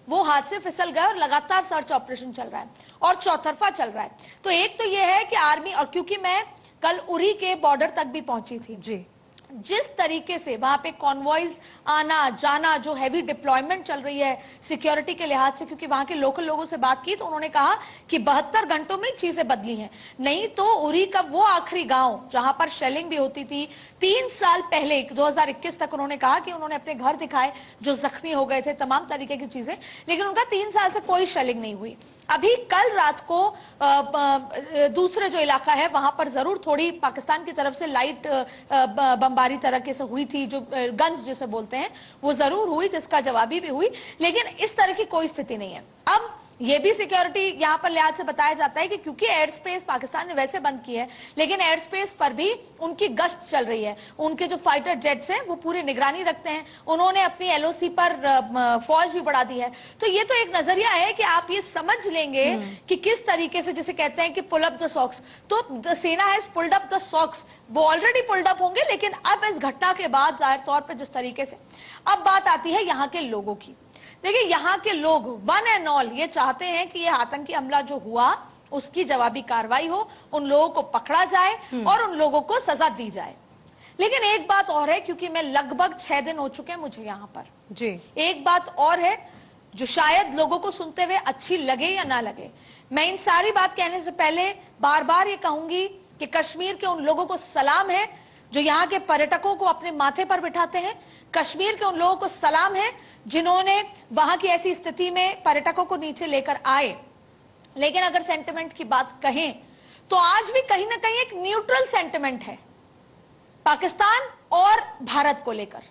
वो हाथ से फिसल गए और लगातार सर्च ऑपरेशन चल रहा है और चौतरफा चल रहा है। तो एक तो ये है कि आर्मी, और क्योंकि मैं कल उरी के बॉर्डर तक भी पहुंची थी जी, जिस तरीके से वहां पे कॉन्वॉयज आना जाना, जो हैवी डिप्लॉयमेंट चल रही है सिक्योरिटी के लिहाज से, क्योंकि वहां के लोकल लोगों से बात की तो उन्होंने कहा कि 72 घंटों में चीजें बदली हैं। नहीं तो उरी का वो आखिरी गांव जहां पर शेलिंग भी होती थी 3 साल पहले 2021 तक, उन्होंने कहा कि उन्होंने अपने घर दिखाए जो जख्मी हो गए थे, तमाम तरीके की चीजें, लेकिन उनका 3 साल से कोई शेलिंग नहीं हुई। अभी कल रात को दूसरे जो इलाका है वहां पर जरूर थोड़ी पाकिस्तान की तरफ से लाइट बमबारी तरह से हुई थी, जो गन्स जिसे बोलते हैं वो जरूर हुई, जिसका जवाबी भी हुई, लेकिन इस तरह की कोई स्थिति नहीं है। अब ये भी सिक्योरिटी यहां पर लिहाज से बताया जाता है कि क्योंकि एयर स्पेस पाकिस्तान ने वैसे बंद की है, लेकिन एयर स्पेस पर भी उनकी गश्त चल रही है। उनके जो फाइटर जेट्स हैं वो पूरी निगरानी रखते हैं, उन्होंने अपनी एलओसी पर फौज भी बढ़ा दी है। तो ये तो एक नजरिया है कि आप ये समझ लेंगे कि किस तरीके से, जिसे कहते हैं कि पुल अप द सॉक्स, तो सेना has pulled up the socks, वो ऑलरेडी पुल्ड अप होंगे, लेकिन अब इस घटना के बाद जाहिर तौर पर जिस तरीके से अब बात आती है यहाँ के लोगों की। देखिए, यहाँ के लोग वन एंड ऑल ये चाहते हैं कि ये आतंकी हमला जो हुआ उसकी जवाबी कार्रवाई हो, उन लोगों को पकड़ा जाए और उन लोगों को सजा दी जाए। लेकिन एक बात और है, क्योंकि मैं लगभग 6 दिन हो चुके हैं मुझे यहाँ पर जी, एक बात और है जो शायद लोगों को सुनते हुए अच्छी लगे या ना लगे। मैं इन सारी बात कहने से पहले बार बार ये कहूंगी कि कश्मीर के उन लोगों को सलाम है जो यहाँ के पर्यटकों को अपने माथे पर बिठाते हैं। कश्मीर के उन लोगों को सलाम है जिन्होंने वहां की ऐसी स्थिति में पर्यटकों को नीचे लेकर आए। लेकिन अगर सेंटिमेंट की बात कहें तो आज भी कहीं ना कहीं एक न्यूट्रल सेंटिमेंट है पाकिस्तान और भारत को लेकर,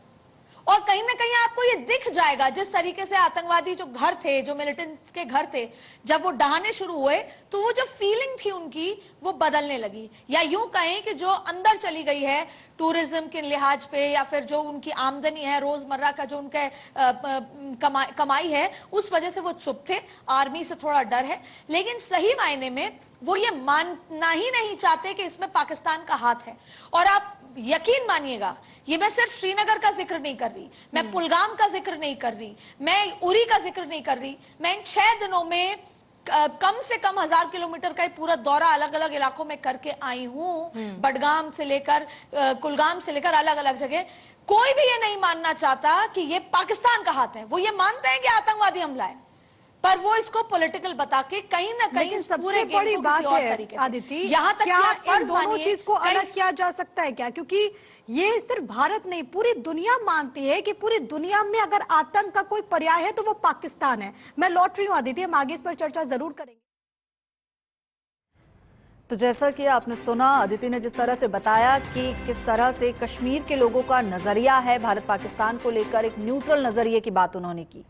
और कहीं ना कहीं आपको ये दिख जाएगा जिस तरीके से आतंकवादी जो घर थे, जो मिलिटेंट्स के घर थे, जब वो ढहाने शुरू हुए तो वो जो फीलिंग थी उनकी वो बदलने लगी, या यूं कहें कि जो अंदर चली गई है टूरिज्म के लिहाज पे, या फिर जो उनकी आमदनी है रोजमर्रा का जो उनका कमाई है, उस वजह से वो चुप थे। आर्मी से थोड़ा डर है, लेकिन सही मायने में वो ये मानना ही नहीं चाहते कि इसमें पाकिस्तान का हाथ है। और आप यकीन मानिएगा, ये मैं सिर्फ श्रीनगर का जिक्र नहीं कर रही, मैं पुलगाम का जिक्र नहीं कर रही, मैं उरी का जिक्र नहीं कर रही, मैं इन 6 दिनों में कम से कम 1000 किलोमीटर का पूरा दौरा अलग अलग इलाकों में करके आई हूं, बडगाम से लेकर कुलगाम से लेकर अलग अलग जगह। कोई भी ये नहीं मानना चाहता कि ये पाकिस्तान का हाथ है, वो ये मानते हैं कि आतंकवादी हमला है, पर वो इसको पॉलिटिकल बता के कहीं ना कहीं सबसे बड़ी बात है आदिति, यहाँ तक क्या इन दोनों चीज को अलग किया जा सकता है क्या? क्योंकि ये सिर्फ भारत नहीं, पूरी दुनिया मानती है कि पूरी दुनिया में अगर आतंक का कोई पर्याय है तो वो पाकिस्तान है। मैं लौट रही हूँ आदिति, हम आगे इस पर चर्चा जरूर करेंगे। तो जैसा कि आपने सुना, अदिति ने जिस तरह से बताया कि किस तरह से कश्मीर के लोगों का नजरिया है भारत पाकिस्तान को लेकर, एक न्यूट्रल नजरिए की बात उन्होंने की।